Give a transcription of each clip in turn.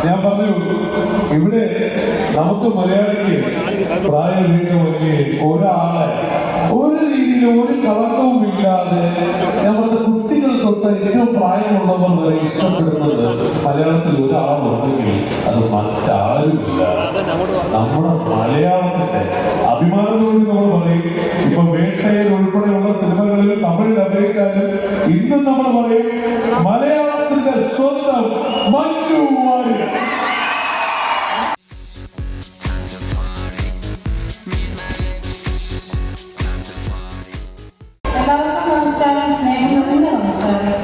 ഞാൻ പറഞ്ഞു, ഇവിടെ നമുക്ക് മലയാളിക്ക് പ്രായഭേദമല്ലേ ഒരാളെ ഒരു രീതിയിൽ ഒരു കളങ്കവും ഇല്ലാതെ നമ്മുടെ കുട്ടികൾ തൊട്ട് ഏറ്റവും പ്രായമുള്ളവർ വരെ ഇഷ്ടപ്പെടുന്നത് മലയാളത്തിൽ ഒരാളുണ്ടെങ്കിൽ അത് മറ്റാരുമില്ല. നമ്മുടെ മലയാളത്തിന്റെ അഭിമാനത്തോട് നമ്മൾ പറയും. ഇപ്പൊ വേട്ടയിൽ ഉൾപ്പെടെയുള്ള സിനിമകളിൽ തമിഴിൽ അഭിനയിച്ചാലും ഇന്നും നമ്മൾ പറയും മലയാളത്തിന്റെ സ്വന്തം മഞ്ജു വാര്യർ. എല്ലാവർക്കും നമസ്കാരം, സ്നേഹം നിറഞ്ഞ നമസ്കാരം.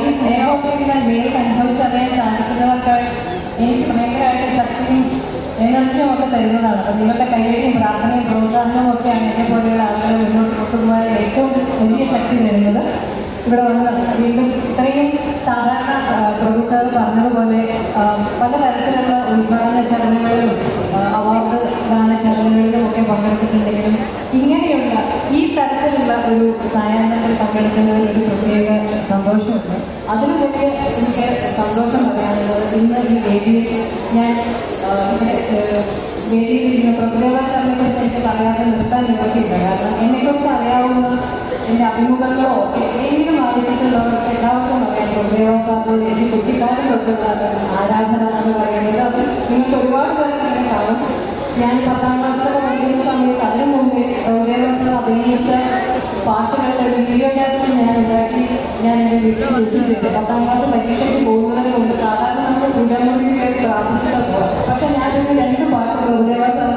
ഈ സ്നേഹമൊക്കെ നേരിട്ട് അനുഭവിച്ചറിയാൻ സാധിക്കുന്നവർക്ക് എനിക്ക് ഭയങ്കരമായിട്ട് ശക്തിയും എനർജിയും ഒക്കെ തരുന്നതാണ്. അപ്പം നിങ്ങളുടെ കൈയ്യടിയും പ്രാർത്ഥനയും പ്രോത്സാഹനവും ഒക്കെയാണ് എന്നെ പോലെയുള്ള ആളുകളെ മുന്നോട്ട് കൊണ്ടുപോകാൻ ഏറ്റവും വലിയ ശക്തി തരുന്നത്. ഇവിടെ വന്ന് വീണ്ടും ഇത്രയും സാധാരണ പ്രൊഡ്യൂസർ പറഞ്ഞതുപോലെ പലതരത്തിലുള്ള ഉദ്ഘാടന ചടങ്ങുകളിലും അവാർഡ് ദാന ചടങ്ങുകളിലും ഒക്കെ പങ്കെടുത്തിട്ടുണ്ടെങ്കിലും ഇങ്ങനെയുള്ള ഈ തരത്തിലുള്ള ഒരു സായാഹ്നത്തിൽ പങ്കെടുക്കുന്നതിൽ ഒരു പ്രത്യേക സന്തോഷമുണ്ട്. അതിന് വലിയ എനിക്ക് സന്തോഷം പറയാനുള്ളത് ഇന്ന് ഈ വേദിയിൽ ഞാൻ വേദിയിൽ പ്രഭുദേവ സാറിനെ കുറിച്ച് എനിക്ക് പറയാതെ നിർത്താൻ നിവർത്തിയില്ല. കാരണം എന്നെക്കുറിച്ച് അറിയാവുന്ന എൻ്റെ അഭിമുഖങ്ങളോ ഏതെങ്കിലും ആവശ്യത്തിലുള്ളവർക്ക് എല്ലാവർക്കും അറിയാം പ്രഭുദേവ സാറിനോട് എനിക്ക് കുട്ടിക്കാലം തൊട്ടുള്ള ആരാധന എന്ന് പറയുന്നത്. അത് നിങ്ങൾക്ക് ഒരുപാട് പേർക്ക് തന്നെ കാണും. ഞാൻ 10ാം ക്ലാസ്സിലൊക്കെ പഠിക്കുന്ന സമയത്ത് അതിനു മുമ്പേ പ്രഭുദേവ സാർ അഭിനയിച്ച പാട്ടുകളുടെ ഒരു വീഡിയോ കാസറ്റ് ഞാൻ ഉണ്ടാക്കി ഞാൻ എൻ്റെ വീട്ടിൽ സൂക്ഷിച്ചിട്ടുണ്ട്. 10ാം ക്ലാസ് പരീക്ഷയ്ക്ക് പോകുന്നതിന് മുമ്പ് സാധാരണ നമ്മൾ പൂജാമുറിയിൽ കയറി പ്രാർത്ഥിച്ചിട്ട് പോകാം. പക്ഷെ ഞാനൊരു 2 പാട്ട് പ്രഭുദേവ സാർ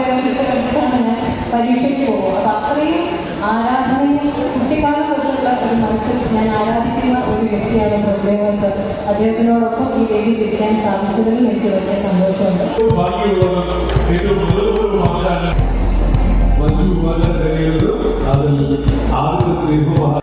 കണ്ടിട്ടാണ് ഞാൻ പരീക്ഷയ്ക്ക് പോകും. അപ്പം അത്രയും ആരാധനയും കുട്ടിക്കാലം തൊട്ടുള്ള ഒരു മനസ്സിൽ ഞാൻ ആരാധിക്കുന്ന ഒരു വ്യക്തിയാണ് പ്രഭുദേവ സാർ. അദ്ദേഹത്തിനോടൊപ്പം ഈ വേദി തിരിക്കാൻ സാധിച്ചതിലും എനിക്ക് വലിയ സന്തോഷമുണ്ട്. മഞ്ജു വാര്യർ അതിൽ ആദ്യത്തെ സ്നേഹമാണ്.